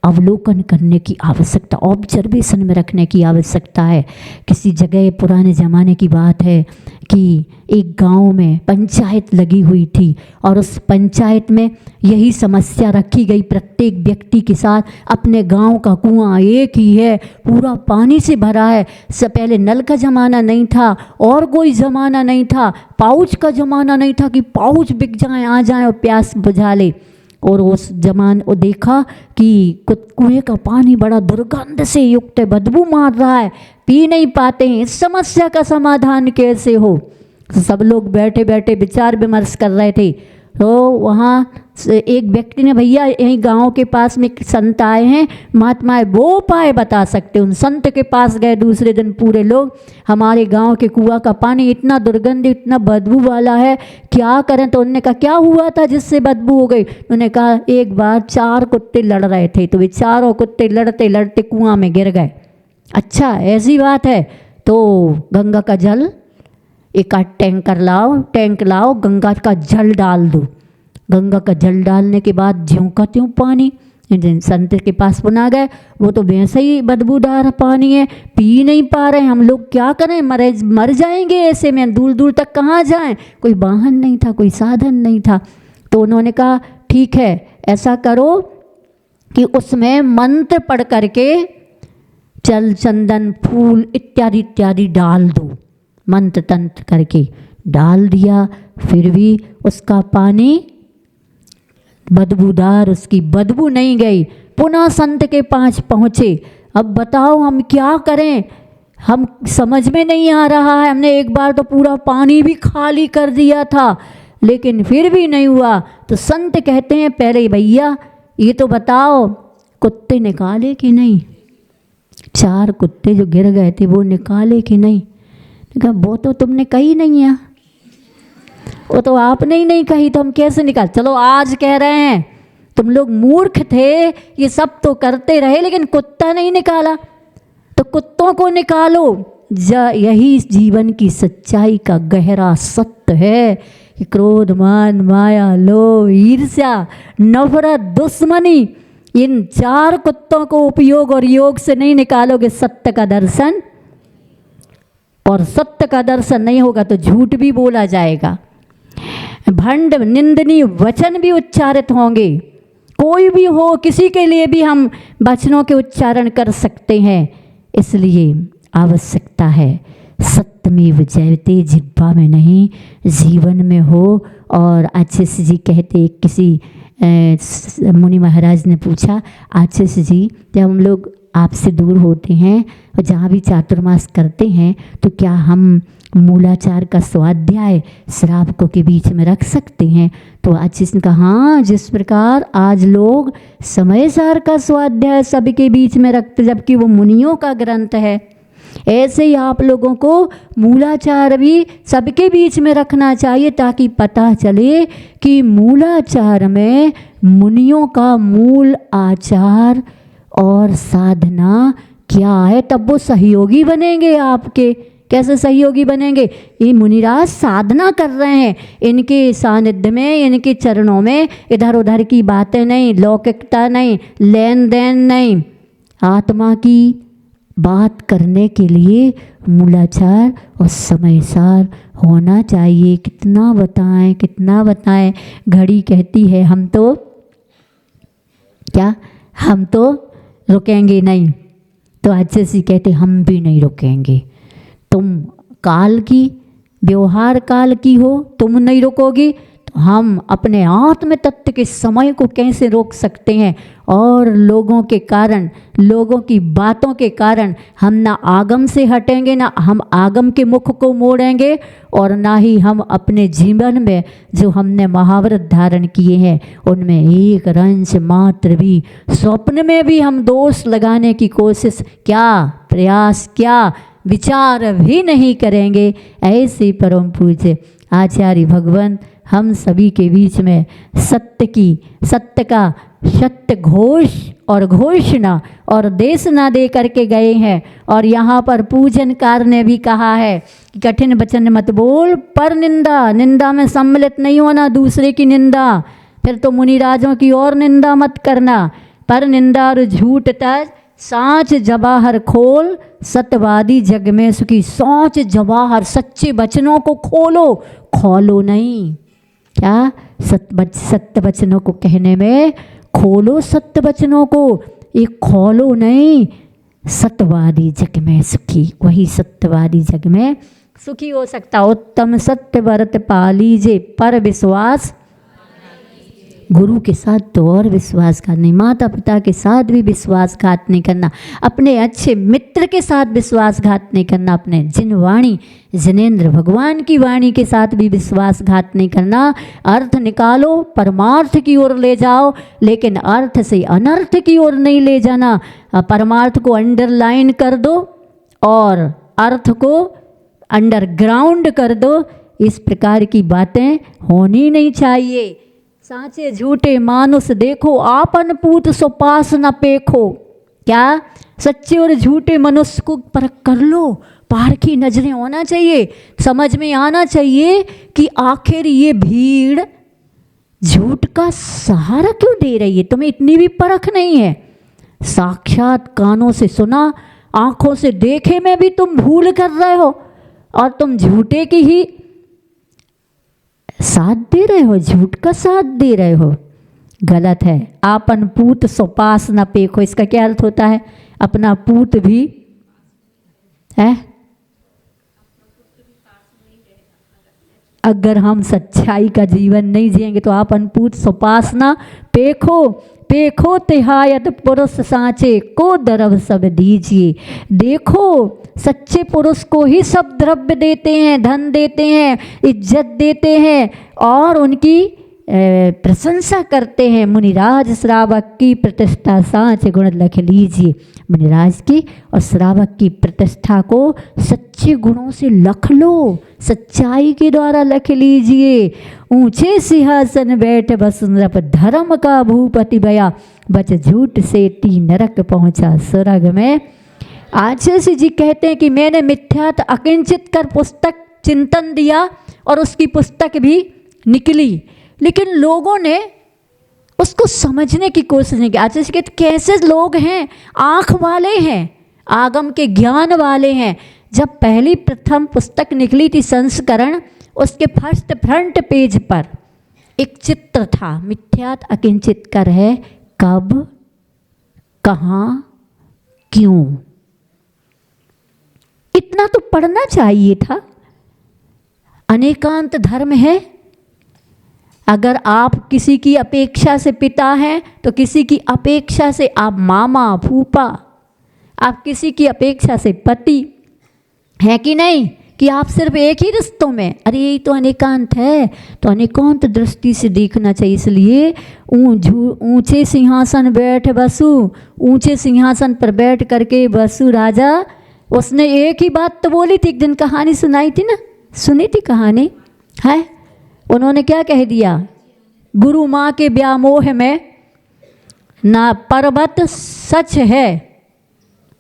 अवलोकन करने की आवश्यकता, ऑब्जर्वेशन में रखने की आवश्यकता है। किसी जगह पुराने ज़माने की बात है कि एक गांव में पंचायत लगी हुई थी और उस पंचायत में यही समस्या रखी गई प्रत्येक व्यक्ति के साथ, अपने गांव का कुआं एक ही है, पूरा पानी से भरा है। पहले नल का ज़माना नहीं था और कोई ज़माना नहीं था, पाउच का ज़माना नहीं था कि पाउच बिक जाए आ जाए और प्यास बुझा ले। और उस जमान वो देखा कि कुएं का पानी बड़ा दुर्गंध से युक्त है, बदबू मार रहा है, पी नहीं पाते हैं, इस समस्या का समाधान कैसे हो। सब लोग बैठे बैठे विचार विमर्श कर रहे थे। तो वहाँ एक व्यक्ति ने, भैया यहीं गांव के पास में एक संत आए हैं, महात्मा है, वो उपाय बता सकते। उन संत के पास गए दूसरे दिन पूरे लोग, हमारे गांव के कुआं का पानी इतना दुर्गंध इतना बदबू वाला है, क्या करें। तो उन्होंने कहा क्या हुआ था जिससे बदबू हो गई। उन्होंने कहा एक बार 4 कुत्ते लड़ रहे थे, तो वे चारों कुत्ते लड़ते लड़ते कुआं में गिर गए। अच्छा ऐसी बात है, तो गंगा का जल एक आध टैंक लाओ, गंगा का जल डाल दो। गंगा का जल डालने के बाद ज्यों का त्यों पानी, संत के पास पुनः गए, वो तो वैसे ही बदबूदार पानी है, पी नहीं पा रहे, हम लोग क्या करें, मर जाएंगे ऐसे में, दूर दूर तक कहाँ जाएं, कोई वाहन नहीं था, कोई साधन नहीं था। तो उन्होंने कहा ठीक है ऐसा करो कि उसमें मंत्र पढ़ करके जल चंदन फूल इत्यादि इत्यादि डाल दो, मंत्र तंत्र करके डाल दिया, फिर भी उसका पानी बदबूदार, उसकी बदबू नहीं गई। पुनः संत के पास पहुँचे, अब बताओ हम क्या करें, हम समझ में नहीं आ रहा है, हमने एक बार तो पूरा पानी भी खाली कर दिया था लेकिन फिर भी नहीं हुआ। तो संत कहते हैं पहले भैया ये तो बताओ कुत्ते निकाले कि नहीं, 4 कुत्ते जो गिर गए थे वो निकाले कि नहीं। कहा वो तो तुमने कही नहीं है, वो तो आपने ही नहीं कही, तो हम कैसे निकाल। चलो आज कह रहे हैं तुम लोग मूर्ख थे, ये सब तो करते रहे लेकिन कुत्ता नहीं निकाला, तो कुत्तों को निकालो। यही जीवन की सच्चाई का गहरा सत्य है कि क्रोध मान माया लोभ ईर्ष्या नफरत दुश्मनी, इन 4 कुत्तों को उपयोग और योग से नहीं निकालोगे सत्य का दर्शन, और सत्य का दर्शन नहीं होगा तो झूठ भी बोला जाएगा, भंड निंदनीय वचन भी उच्चारित होंगे। कोई भी हो किसी के लिए भी हम वचनों के उच्चारण कर सकते हैं, इसलिए आवश्यकता है सत्यमेव जयते, जिह्वा में नहीं जीवन में हो। और आशीष जी कहते, किसी मुनि महाराज ने पूछा, आशीष जी जब हम लोग आपसे दूर होते हैं और जहाँ भी चातुर्मास करते हैं तो क्या हम मूलाचार का स्वाध्याय श्रावकों के बीच में रख सकते हैं। तो आशीष ने कहा हाँ, जिस प्रकार आज लोग समय सार का स्वाध्याय सबके बीच में रखते जबकि वो मुनियों का ग्रंथ है, ऐसे ही आप लोगों को मूलाचार भी सबके बीच में रखना चाहिए ताकि पता चले कि मूलाचार में मुनियों का मूल आचार और साधना क्या है, तब वो सहयोगी बनेंगे आपके। कैसे सहयोगी बनेंगे, ये मुनिराज साधना कर रहे हैं, इनके सानिध्य में इनके चरणों में इधर उधर की बातें नहीं, लौकिकता नहीं, लेन देन नहीं, आत्मा की बात करने के लिए मूलाचार और समयसार होना चाहिए। कितना बताएं, घड़ी कहती है हम तो रुकेंगे नहीं, तो अच्छे से कहते हम भी नहीं रुकेंगे। तुम काल की व्यवहार काल की हो, तुम नहीं रुकोगी तो हम अपने आत्म तत्व के समय को कैसे रोक सकते हैं। और लोगों के कारण, लोगों की बातों के कारण हम ना आगम से हटेंगे, ना हम आगम के मुख को मोड़ेंगे, और ना ही हम अपने जीवन में जो हमने महाव्रत धारण किए हैं उनमें एक रंच मात्र भी स्वप्न में भी हम दोष लगाने की कोशिश क्या, प्रयास क्या, विचार भी नहीं करेंगे। ऐसे परम पूज्य आचार्य भगवान हम सभी के बीच में सत्य का सत्य घोष और घोषणा और देशना दे करके गए हैं। और यहाँ पर पूजनकार ने भी कहा है कि कठिन वचन मत बोल, पर निंदा में सम्मिलित नहीं होना, दूसरे की निंदा, फिर तो मुनिराजों की और निंदा मत करना, पर निंदा और झूठ तज सांच जवाहर खोल सत्यवादी जग में सुखी। सांच जवाहर सच्चे वचनों को खोलो, खोलो नहीं। क्या? सत्य वचनों को कहने में खोलो, सत्य वचनों को, ये खोलो नहीं। सत्यवादी जग में सुखी, वही सत्यवादी जग में सुखी हो सकता। उत्तम सत्य व्रत पालीजे पर विश्वास, गुरु के साथ तो और विश्वासघात नहीं, माता पिता के साथ भी विश्वासघात नहीं करना, अपने अच्छे मित्र के साथ विश्वासघात नहीं करना, अपने जिनवाणी जिनेंद्र भगवान की वाणी के साथ भी विश्वासघात नहीं करना। अर्थ निकालो, परमार्थ की ओर ले जाओ, लेकिन अर्थ से अनर्थ की ओर नहीं ले जाना। परमार्थ को अंडरलाइन कर दो और अर्थ को अंडरग्राउंड कर दो। इस प्रकार की बातें होनी नहीं चाहिए। साँचे झूठे मानुष देखो, आपन पूत सो पास न पेखो। क्या? सच्चे और झूठे मनुष्य को परख कर लो, पारखी नजरें होना चाहिए, समझ में आना चाहिए कि आखिर ये भीड़ झूठ का सहारा क्यों दे रही है। तुम्हें इतनी भी परख नहीं है। साक्षात कानों से सुना, आंखों से देखे में भी तुम भूल कर रहे हो और तुम झूठे की ही साथ दे रहे हो, झूठ का साथ दे रहे हो। गलत है। आपन पूत सो पास न पेखो, इसका क्या अर्थ होता है? अपना पूत भी है, अगर हम सच्चाई का जीवन नहीं जिएंगे तो आपन पूत सो पास न पेखो। पेखो तिहायत पुरुष सांचे को द्रव्य सब दीजिए। देखो, सच्चे पुरुष को ही सब द्रव्य देते हैं, धन देते हैं, इज्जत देते हैं और उनकी प्रशंसा करते हैं। मुनिराज श्रावक की प्रतिष्ठा सांच गुण लख लीजिए। मुनिराज की और श्रावक की प्रतिष्ठा को सच्चे गुणों से लख लो, सच्चाई के द्वारा लख लीजिए। ऊंचे सिंहासन बैठ बस नृप, धर्म का भूपति भया, बच झूठ से ती नरक पहुंचा स्वर्ग में। आचार्य जी कहते हैं कि मैंने मिथ्यात अकिंचित कर पुस्तक चिंतन दिया और उसकी पुस्तक भी निकली, लेकिन लोगों ने उसको समझने की कोशिश नहीं की। आचार्य जी कहते कैसे लोग हैं, आँख वाले हैं, आगम के ज्ञान वाले हैं। जब पहली प्रथम पुस्तक निकली थी संस्करण, उसके फर्स्ट फ्रंट पेज पर एक चित्र था, मिथ्यात अकिंचित कर है, कब, कहाँ, क्यों। इतना तो पढ़ना चाहिए था। अनेकांत धर्म है। अगर आप किसी की अपेक्षा से पिता हैं तो किसी की अपेक्षा से आप मामा फूफा, आप किसी की अपेक्षा से पति है कि नहीं, कि आप सिर्फ एक ही रिश्तों में। अरे यही तो अनेकांत है, तो अनेकांत दृष्टि से देखना चाहिए। इसलिए ऊंचे सिंहासन बैठ बसु, ऊंचे सिंहासन पर बैठ करके बसु राजा, उसने एक ही बात तो बोली थी। एक दिन कहानी सुनाई थी ना, सुनी थी कहानी है। उन्होंने क्या कह दिया? गुरु माँ के व्यामोह में ना पर्वत सच है।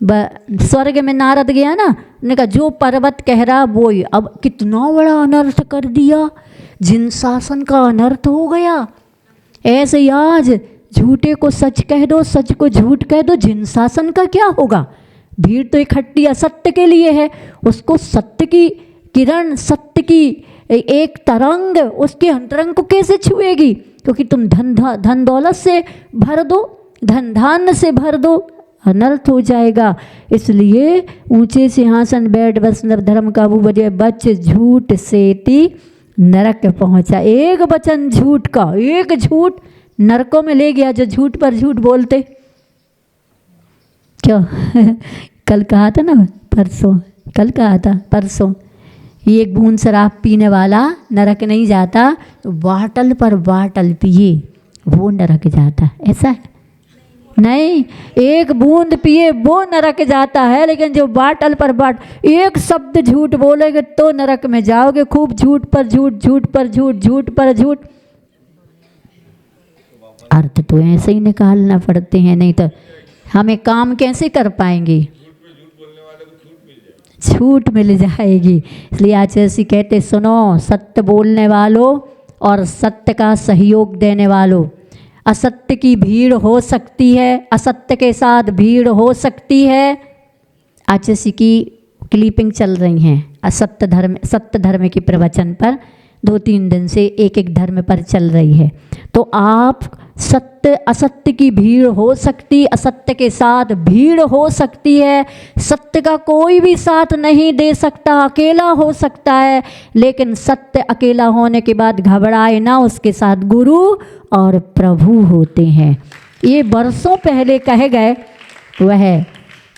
स्वर्ग में नारद गया ना, उन्होंने कहा जो पर्वत कह रहा वो ही। अब कितना बड़ा अनर्थ कर दिया, जिन शासन का अनर्थ हो गया। ऐसे ही आज झूठे को सच कह दो, सच को झूठ कह दो, जिन शासन का क्या होगा। भीड़ तो इकट्ठी असत्य के लिए है, उसको सत्य की किरण, सत्य की एक तरंग उसके अंतरंग को कैसे छुएगी? क्योंकि तुम धन दौलत से भर दो, धन धान्य से भर दो, अनर्थ हो जाएगा। इसलिए ऊंचे सिंहासन बैठ बस धर्म का वो बजे, बच झूठ से ती नरक पहुंचा। एक वचन झूठ का, एक झूठ नरकों में ले गया। जो झूठ पर झूठ बोलते, क्यों कल कहा था ना, परसों, कल कहा था परसों, एक बूंद शराब पीने वाला नरक नहीं जाता, बाटल पर बाटल पिए वो नरक जाता। ऐसा है नहीं, एक बूंद पिए वो नरक जाता है, लेकिन जो बाटल पर एक शब्द झूठ बोलेगे तो नरक में जाओगे। खूब झूठ पर झूठ, झूठ पर झूठ, झूठ पर झूठ। अर्थ तो ऐसे ही निकालना पड़ते हैं, नहीं तो हमें काम कैसे कर पाएंगे। छूट मिल जाएगी। इसलिए आचार्य कहते सुनो, सत्य बोलने वालों और सत्य का सहयोग देने वालों, असत्य की भीड़ हो सकती है, असत्य के साथ भीड़ हो सकती है। आचार्य की क्लिपिंग चल रही हैं असत्य धर्म सत्य धर्म के प्रवचन पर, 2-3 दिन से एक एक धर्म पर चल रही है। तो आप सत्य असत्य की भीड़ हो सकती, असत्य के साथ भीड़ हो सकती है। सत्य का कोई भी साथ नहीं दे सकता, अकेला हो सकता है, लेकिन सत्य अकेला होने के बाद घबराए ना, उसके साथ गुरु और प्रभु होते हैं। ये बरसों पहले कहे गए, वह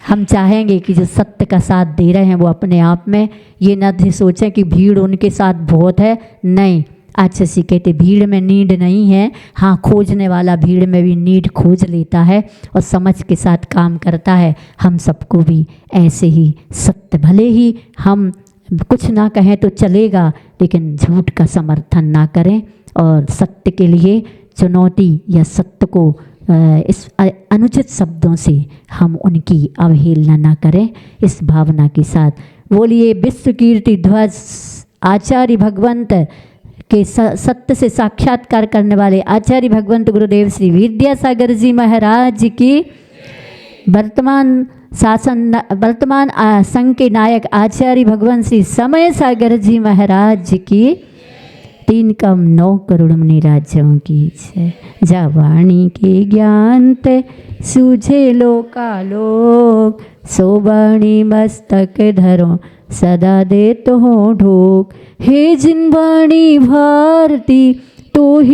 हम चाहेंगे कि जो सत्य का साथ दे रहे हैं वो अपने आप में ये न सोचें कि भीड़ उनके साथ बहुत है। नहीं, आचार्य जी कहते भीड़ में नीड नहीं है। हाँ, खोजने वाला भीड़ में भी नीड खोज लेता है और समझ के साथ काम करता है। हम सबको भी ऐसे ही सत्य, भले ही हम कुछ ना कहें तो चलेगा, लेकिन झूठ का समर्थन ना करें और सत्य के लिए चुनौती या सत्य को इस अनुचित शब्दों से हम उनकी अवहेलना ना करें, इस भावना के साथ बोलिए विश्व कीर्ति ध्वज आचार्य भगवंत के सत्य से साक्षात्कार करने वाले आचार्य भगवंत गुरुदेव श्री विद्यासागर जी महाराज की, वर्तमान संघ के नायक आचार्य भगवंत श्री समय सागर जी महाराज की, 3 कम 9 करोड़ मुनि राज्यों की जय। जा वाणी के ज्ञान ते सूझे लोकालोक, सो वाणी मस्तक धरो सदा दे तो हो ढोक। हे जिन वाणी भारती तो ही